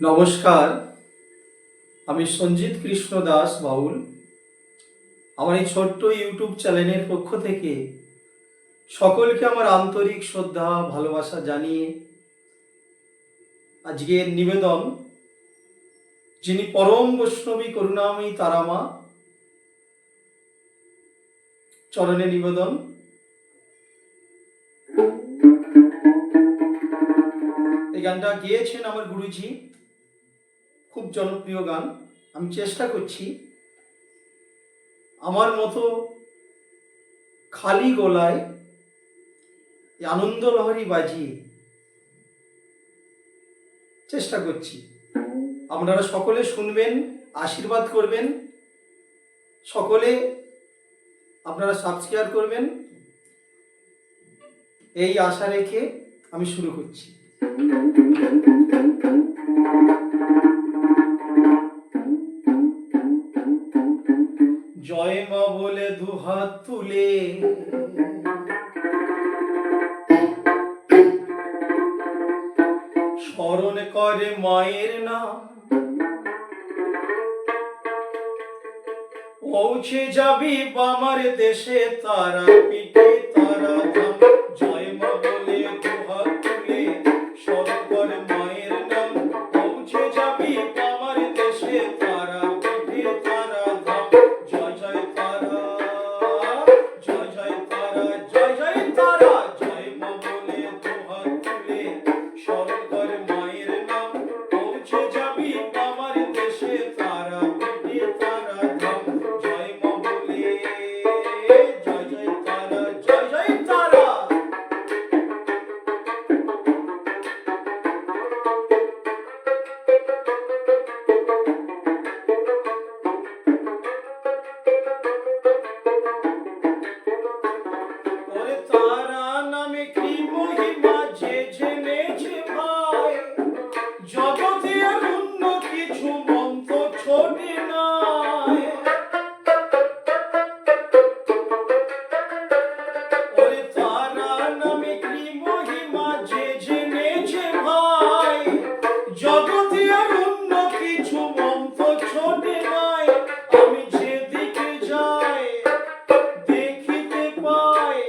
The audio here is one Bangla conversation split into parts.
নমস্কার, আমি সঞ্জিত কৃষ্ণ দাস বাউল। আমার এই ছোট্ট ইউটিউব চ্যানেলের পক্ষ থেকে সকলকে আমার আন্তরিক শ্রদ্ধা ভালোবাসা জানিয়ে আজকের নিবেদন, যিনি পরম বৈষ্ণবী করুণাময়ী তারামা চরণে নিবেদন। এই গানটা গেয়েছেন আমার গুরুজি, খুব জনপ্রিয় গান। আমি চেষ্টা করছি আমার মতো খালি গলায় আনন্দ লহরী বাজিয়ে চেষ্টা করছি। আপনারা সকলে শুনবেন, আশীর্বাদ করবেন, সকলে আপনারা সাবস্ক্রাইব করবেন, এই আশা রেখে আমি শুরু করছি। জয় মা বলে দুহাত তুলে স্মরণ করে মায়ের নাম, পৌঁছে যাবি বামার দেশে তারা পিঠে তারা ধাম। জয় মা বলে দুহাত তুলে স্মরণ করে মায়ের নাম, পৌঁছে যাবি বামার দেশে তারা পিঠে তারা ধাম। জয় জয় তারা, জয় জয় তারা, জয় জয় তারা। জয় মা বলে দুহাত তুলে স্মরণ করে মায়ের নাম, পৌঁছে যাবি বামার দেশে তারা পিঠে তারা ধাম। জয় মা বলে, জয় জয় তারা, জয় জয় তারা। ওরে তারা নামে কি মহিমা যে জেনেছে ভাই, জগতে আর অন্য কিছু মন্ত্র ছোটে নাই। ওরে তারা নামে কি মহিমা যে জেনেছে ভাই, জগতে আর অন্য কিছু মন্ত্র ছোটে নাই। আমি যেদিকে যাই দেখিতে পাই,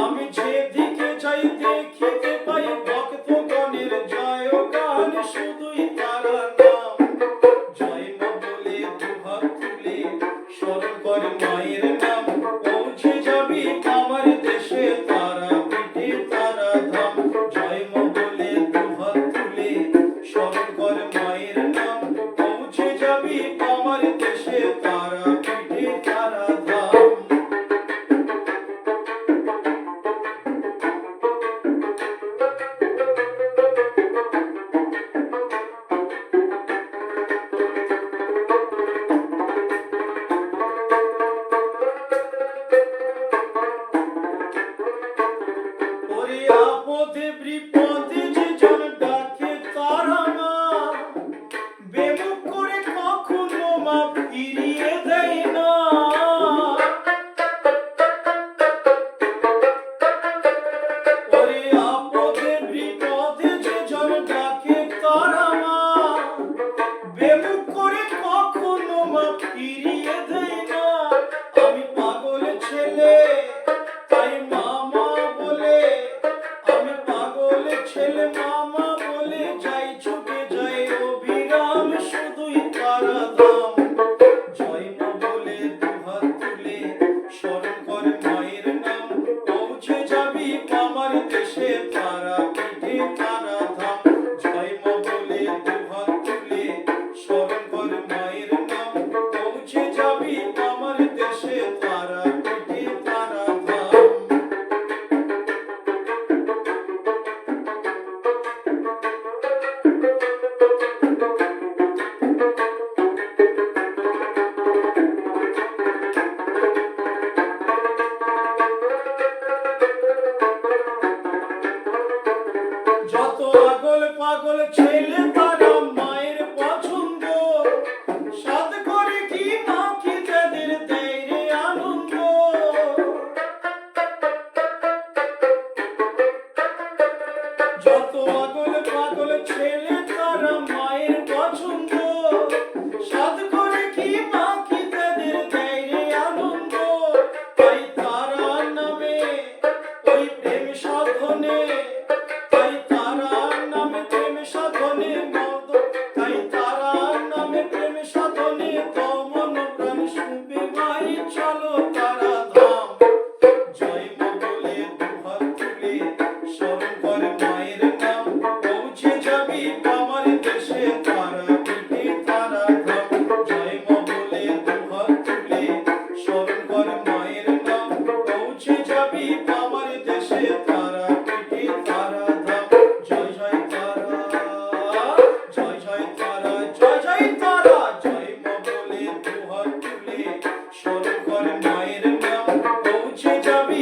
আমি যেদিকে যাই দেখিতে পাই ভক্তগণের জয় গান, শুধুই তারা নাম। জয় মা বলে দুহাত তুলে স্মরণ করে মায়ের নাম, পৌঁছে যাবি আমার দেশে তারা পিঠে তারা ধাম। জয় মা বলে দুহাত তুলে স্মরণ করে মায়ের নাম, পৌঁছে যাবি আমার দেশে তারা পিঠে তারা ধাম। ওরে আপদে বিপদে যে জন ডাকে তারা মা, বেমুখ করে কখনো মা ফিরিয়ে দেয় না। ওরে আপদে বিপদে যে জন ডাকে তারা মা, বেমুখ করে কখনো মা ফিরিয়ে দেয় না। আমি পাগল ছেলে তাই মামা বলে, আমি পাগল ছেলে মামা বলে যাই ছুটে যাই অবিরাম, শুধুই তারা ধাম। জয় মা বলে দুহাত তুলে স্মরণ করে মায়ের নাম, পৌঁছে যাবি আমার দেশে তারা পিঠে তারা ধাম। জয় মা বলে দুহাত তুলে স্মরণ করে মায়ের নাম, পৌঁছে যাবি আমার দেশে তারা পিঠে তারা ধাম। যত আগল পাগল ছেলে তারা মায়ের পছন্দ, সাধ করে কি মা কি তাদের দেয় রে আনন্দ। যত আগল পাগল ছেলে তারা মায়ের যাবি আমার দেশে তারা পিঠে তারা ধাম জয় জয় তারা জয় জয় তারা জয় জয় তারা জয় মা বলে দুহাত তুলে স্মরণ কর মায়ের নাম পৌঁছে যাবি